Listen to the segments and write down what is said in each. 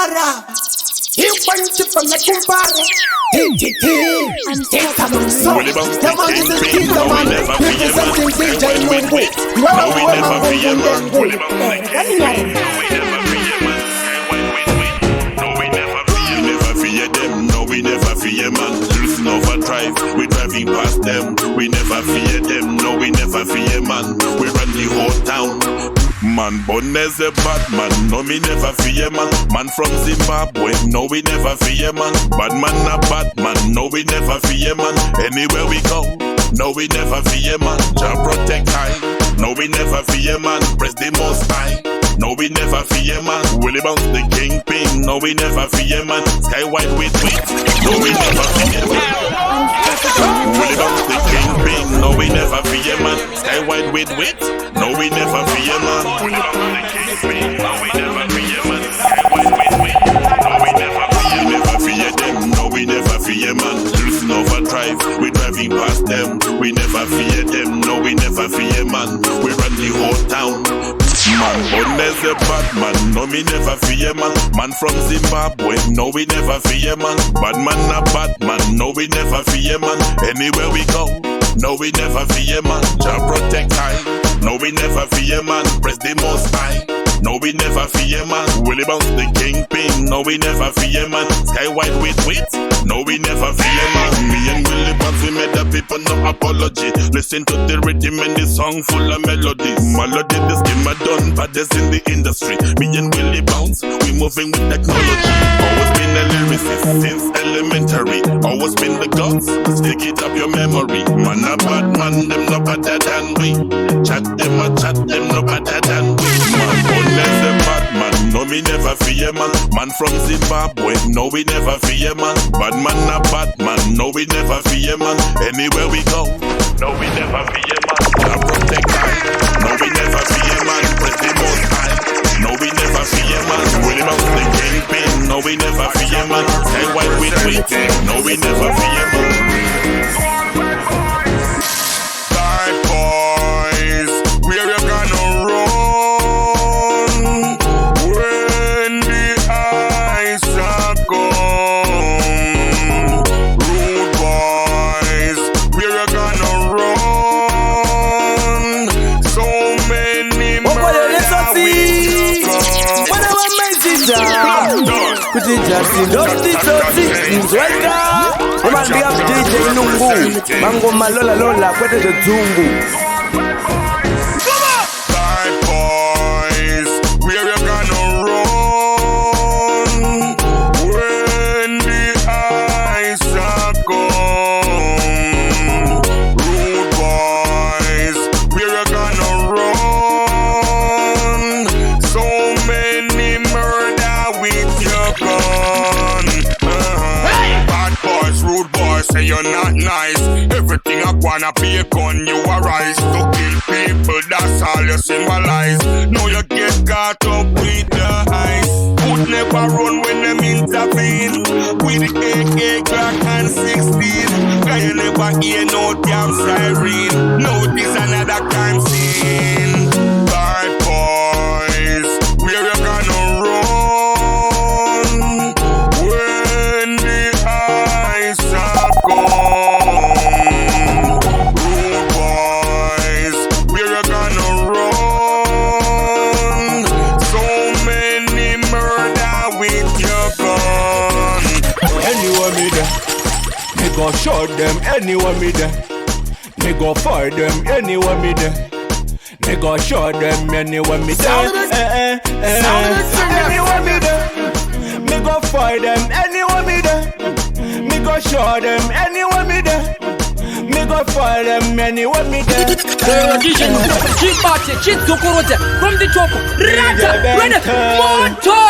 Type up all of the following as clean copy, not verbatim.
para. You want to from the kumbara. Take a look so. The man is a kid, the man. Representing DJ Nungu. No, we never be a man. We never fear man, listen overdrive, we driving past them. We never fear them, no we never fear man. We run the whole town. Man born as a bad man, no me never fear man. Man from Zimbabwe, no we never fear man. Bad man a bad man, no we never fear man. Anywhere we go, no we never fear man. Jah protect high, no we never fear man. Press the most high. No, we never fear man. Willie bounce the kingpin. No, we never fear man. Sky white with wit. No, we never fear man. Willie bounce the kingpin. No, we never fear man. Sky white with wit. No, we never fear man. Willie bounce the kingpin. No, we never fear man. Sky white with wit. No, we never fear them. No, we never fear man. Listen overdrive. We driving past them. We never fear them. No, we never fear man. We run the whole town. Man, born as a bad man, no me never fear man. Man from Zimbabwe, no we never fear man. Bad man a bad man, no we never fear man. Anywhere we go, no we never fear man. Jah protect high, no we never fear man. Press the most high, no we never fear man. Willie bounce the kingpin, no we never fear man. Sky white with wit, no we never fear man. Me and Willie bounce, we made the people no apology. Listen to the rhythm and the song full of melodies. Melody the skin my done, baddest in the industry. Me and Willie bounce, we moving with technology. Always been a lyricist since elementary. Always been the gods, stick it up your memory. Man a bad man, them no better than we. Chat them no better than we. Man unless a bad man, no me never fear man. Man from Zimbabwe, no we never fear man. Bad man a bad man, no we never fear man. Anywhere we go, no we never fear man. I protect high, no we never fear man. Press the most high, no we never fear man. Willie bounce the kingpin, no we never fear man. Stay white with wit, no we never fear man. Bad boys, where you gonna run when the ice are gone? Rude boys, where you gonna run? So many murders we took. Whatever message put it just in dirty, right. Come on, be up DJ Nungu. Mango malola lola, kwete the zungu. Bad boys, where you gonna run when the ice are gone? Rude boys, where you gonna run? So many murder with your gun. Bad boys, rude boys, say you're not nice. Everything I wanna be a gun, you arise to kill people, that's all you symbolize. Now you get caught up with the ice. Would never run when them intervene. With the AK, Glock and 16. Cause you never hear no damn siren. No, this another crime scene. Bad boys, where you gonna run when the ice are gone? Rude boys, where you gonna run? So many murder with your gun. Anywhere me there, me go shot them. Anywhere me there, me go fire them. Anywhere me there, me go shot them. Anywhere me there, anywhere me there, me go fire them. Anywhere me there, me go shot them. Anywhere me there, me go fire them. Anywhere me there. DJ Nungu, keep party, keep Dokorote from the top. Rata, ready, Moto.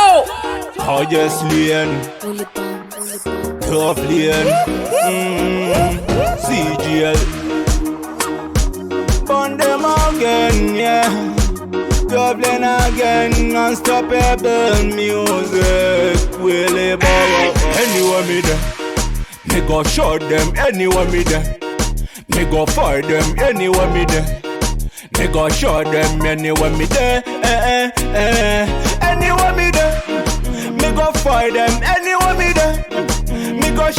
How just lean, tough lean, CGL. Burn them again, yeah. Dublin again, unstoppable music. Willie Bow. Anywhere me there, me go shot them. Anywhere me there, me go fire them. Anywhere me there, me go shot them. Anywhere me there, anywhere me there, me go fire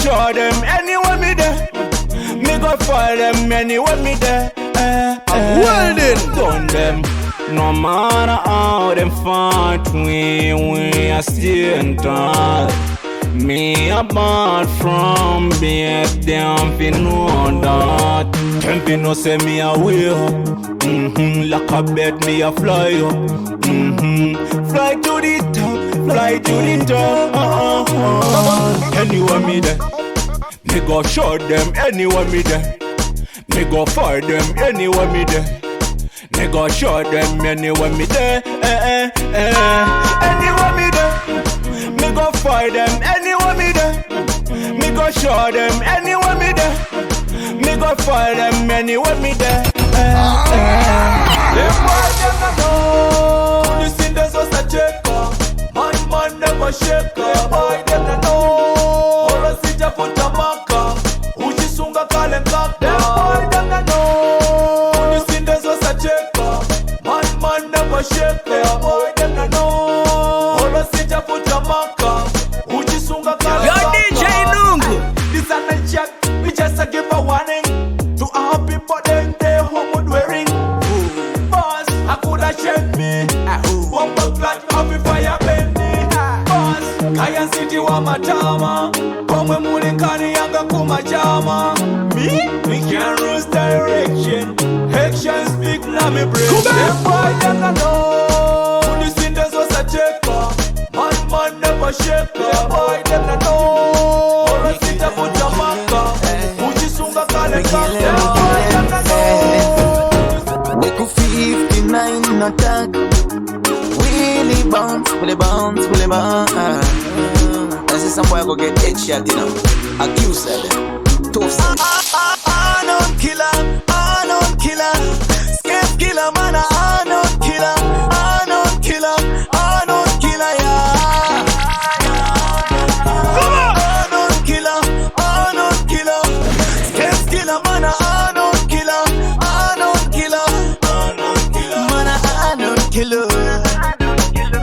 show them anywhere me there. Me go follow them anywhere me there. Well then, done them. No matter how them fight, we are still tall. Me apart from beat them fi know that. Them fi know say me a way up. Like a bird me a fly up. Fly to the top, fly to the top. Anywhere me there, me go show them anywhere me there. Me go for them anywhere me there. Me go show them anywhere me there. Anywhere me there. Me go for them anywhere me there. Me go show them anywhere me there. Me go for them anywhere me there. Them boys them not know. You see this was a checker. Man never shake. Them boys them not know. Ora sija puta maka. Uchisunga kale kaka. Them boys them not know. You see this was a checker. Man never shake. Them boys them not know. Ora sija puta maka. Uchisunga kale kaka. Yo DJ Nungu. This and the check. We just a give a warning to our people. Then they home would wearing. Boss, I coulda checked me. One more flat of the fire bendy. Boss, Kaya City wa matama. Komwe mulikani yanga kumajama. Me can't lose direction. Action speak na me brain. Them boy them not know. This in this was a checker. Man never shake. Them boy them not know. Ora sita for Jamaica. Uchisunga kale kale. Them boy them not know. We could 59 in attack. Willie bounce, Willie bounce, Willie bounce. I see some boy go get headshot, you know. Accused tough. Unknown killer, unknown killer. Scare killer, man, unknown killer. Unknown killer, unknown killer, yeah. Unknown killer, unknown killer. Scare killer, man, unknown killer. Unknown killer, unknown killer. Man, unknown killer.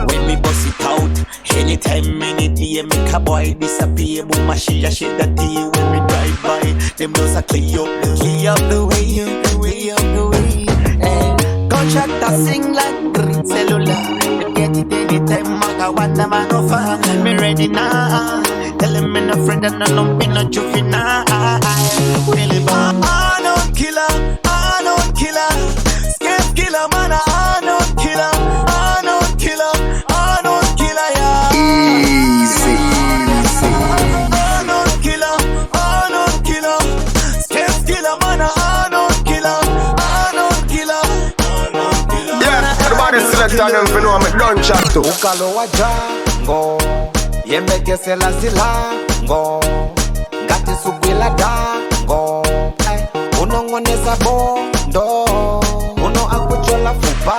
When me bust it out, anytime, any day, make a boy disappear. Boom, she a shit that day when me drive by. Them doors are clear up the way, the way, the way. Contract a sing like green cellular. You get it anytime, I want them man offer. Me ready now. Tell him me no friend and no me no juvenile. Really bad. Unknown killer, unknown killer. Scare killer, man, unknown killer. Unknown killer, unknown killer, yeah. Easy. Unknown killer, unknown killer. Scare killer, man, unknown killer. Unknown killer, unknown killer. yeah, everybody select on them for know me done chat to. Ukalo wa jango Yembeke sela silango Ngati subila dango Unongoneza bondo Uno akuchola fupa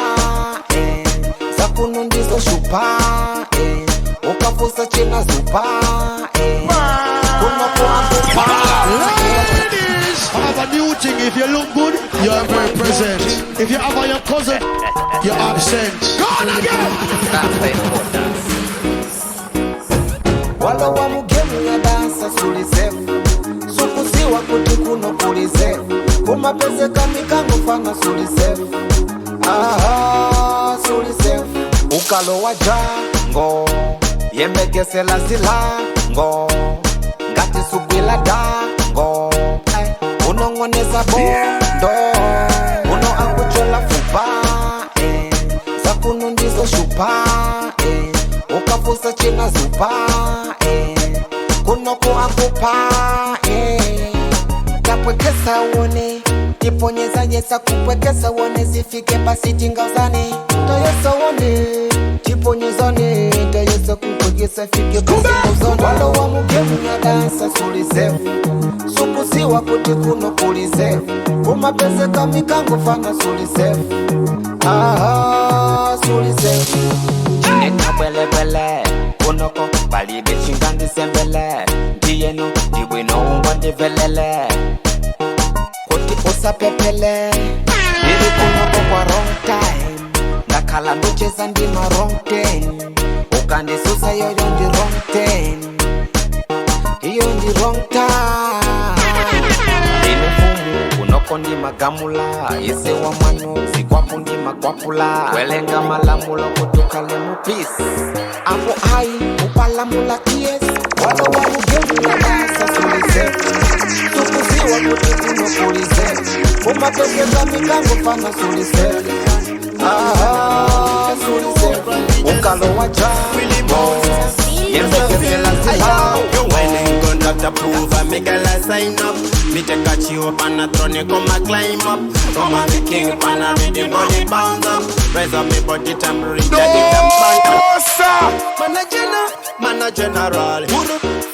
Zakunu ndizo shupa Ukafusa china zupa Uno kuambupa I have a new thing. If you look good, you are very present. If you have your cousin, you're absent. Gone again! Wala wa mugemu ya dansa sulisefu Sukusiwa kuti kuno kulisefu Kumapeze kamikango fanga sulisefu Aha, sulisefu Ukalo wa jango Yembeke la silango Ngati subila dango Unongoneza bondo Uno akuchola fupa Zakunu ndizo shupa Ukafusa china zupa Kuno kuakupa Tapwekesa uone Tiponyeza yesa kupwekesa uone Zifike basi jingauzane Toyesa uone Tiponyezane Toyesa kupwekesa fike basi jingauzane Wala wa mugemu ya dansa sulisefu Sukusiwa kuti kuno kulisefu Kumapeze kamikango fanga sulisefu Aha, sulisefu Neka bele bele Kunoko balibe chingandi sembele Diyeno diwino ungwandi velele Kuti usa pepele Bili kunoko kwa wrong time Nakala mbucheza ndima wrong ten Ukandi susa yoyo ndi wrong ten Iyo ndi the wrong time. Inefumu unokondi magamula ise wa manu sikwapundi makwapula welenga malamulo kutoka lemu peace apo hai upalamula kies walo walu gemu na basa sulize tukuziwa kututu no pulize umapekeza mikango fana sulize sulize ukalo waja when conductor prove I make a last sign up. Me take a chew up and a throne you come a climb up. Come on the king up and a rhythm body bounce up. Rise up me body tambourine it up man a general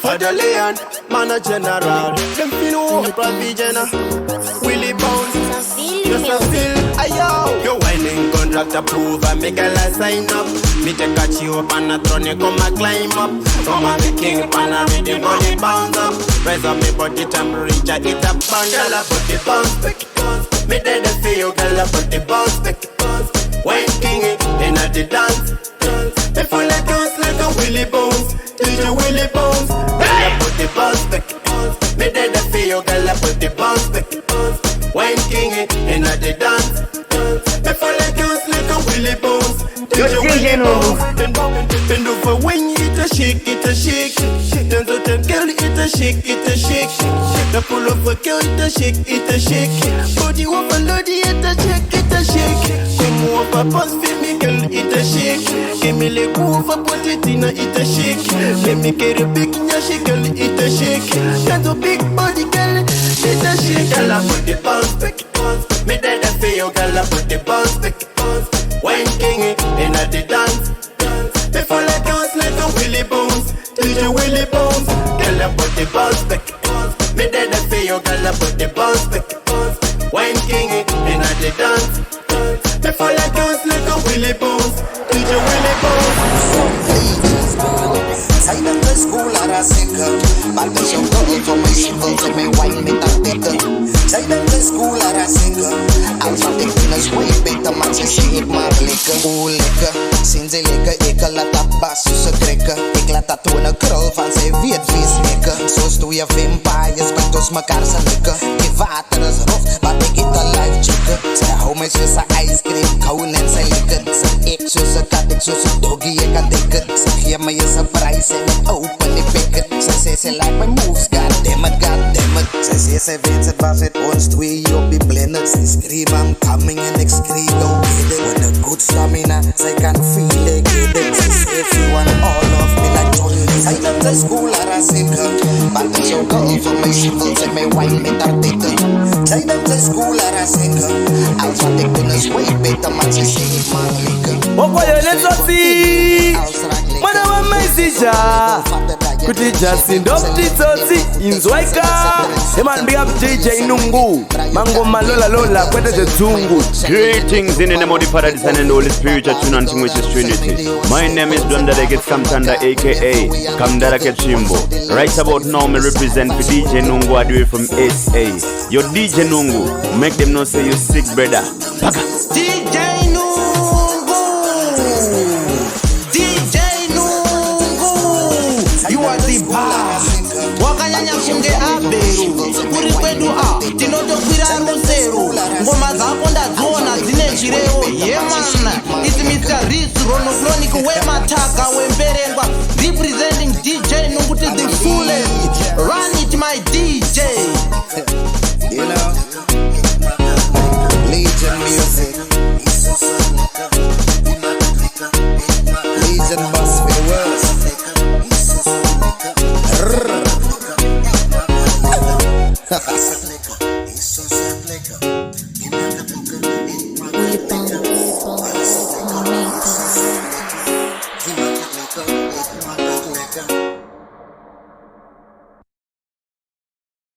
for the land, man a general. Them feel no provision Willie bounce just a feel ayo. Yo whining contract approve I make a last sign up. Me take a chew up and a throne you come a climb up. Come on the king up and a rhythm body bounce up. Rise up me body tambourine it up and girl I put the bounce back. Me dead for you girl I put the bounce back. Wine king in a the dance. If I let dance like a Willie bounce, DJ Willie bounce. Girl I put the bounce back. Me dead for you girl I put the bounce back. Wine king in a the dance. If I let dance like a Willie bounce, DJ Willie bounce. Bend over when you eat a shake, it a shake. Turn to turn, girl, it a shake, it a shake. The pull up a girl, it a shake, it a shake. Body overload, it a shake, it a shake. Come up a bus, fit me, girl, it a shake. Give me leg over, put it in a it a shake. Let me get a big nyashi, girl, it a shake. Got a big body, girl, it a shake. Girl, I put the bounce back. Me dead for you, girl, I put the bounce back. Wine king in a the dance. If I let dance like a Willie bounce, DJ Willie bounce. Girl I put the bounce back. Me dead for you, girl I put the bounce back. Wine king in a the dance. If I let dance like a Willie bounce, DJ Willie bounce. Sign up to school at a sicker. But there's your girl for my civil to me wine me that bitter. Sign up to school at a sicker. Alphabetic winners way better man ze sing maar lekker. O lekker, zien ze lekker. Ik laat dat bas ze trekken. Ik laat dat toen een krul van zij weet wie smekken. Zo stoe je vampires, brengt ons mekaar zijn likken. Die water is rof, maar ik eet een live chicken. Zij hou mij zoals een ice cream, kauwen en zij likken. Zij ik zoals een kat, ik zoals een doggy, ik kan tikken. Zij geef mij een surprise en ik open die pikken. Zij zei ze like my moves, goddammit. Zij zei ze weet het was het ons twee op die blender. Zij scream I'm coming and ik schreef go get it. With a good stamina, zij kan feel it, get it. Zij zei if you want all of me like Johnny. Zij nam de school aan haar zikken. Maar dat is jouw girl voor mij civil, zij mij wine met haar tikken. Zij nam de school aan haar zikken. Als wat ik doen is way beter, maar zij zing het maar likken. What boy, let's go see. Man, I want my sister. Could you just sing up the tosi in Zwaika? The man be up DJ Nungu. Mango malola lola, kwete the zungu. Greetings in the name of the Father, the Son, and the Holy Spirit, a tune unto which is Trinity. My name is Dondadeke Samtanda, aka Kamdarake Chimbo. Right about now, me represent for DJ Nungu Adwe from SA. Your DJ Nungu, make them know say you sick, brother. Paka. DJ Nungu, DJ Nungu, you are the boss. Wakanyanya kunge aberu, kuri kwedu tinoto kwira rusero. Ngoma zako ndadziona dzine chireo. Yeah man, it's Mr. Ritz, Ronochronic, Wemataka, Wemberengwa,